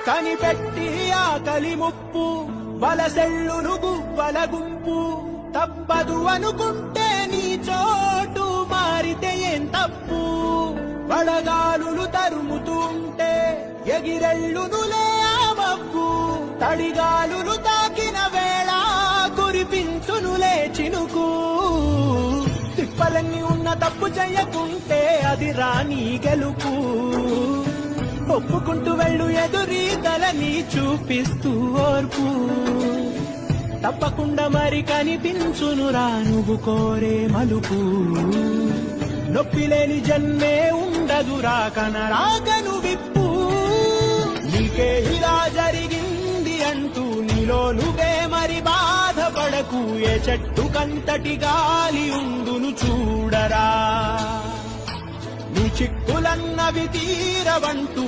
కనిపెట్టి ఆకలి ముప్పు వలసెల్లును గువ్వల గుంపు తప్పదు అనుకుంటే నీ చోటు మారితే ఏం తప్పు వడగాలులు తరుముతూ ఉంటే ఎగిరెళ్ళునులే ఆ మబ్బు తడిగాలులు తాకిన వేళ కురిపించునులే చినుకు తిప్పలన్నీ ఉన్న తప్పు చెయ్యకుంటే అది రాని గెలుపు ఒప్పుకుంటూ వెళ్ళు ఎదురీతలని చూపిస్తూ ఓర్పు తప్పకుండా మరి కనిపించునురా నువ్వు కోరే మలుపు నొప్పి లేని జన్మే ఉండదురా కనరాకను విప్పు నీకే ఇలా జరిగింది అంటూ నీలో నువ్వే మరి బాధపడకు ఏ చెట్టు కంతటి గాలి ఉండును చూడరా నీ చిక్కులన్నవి తీరవంటూ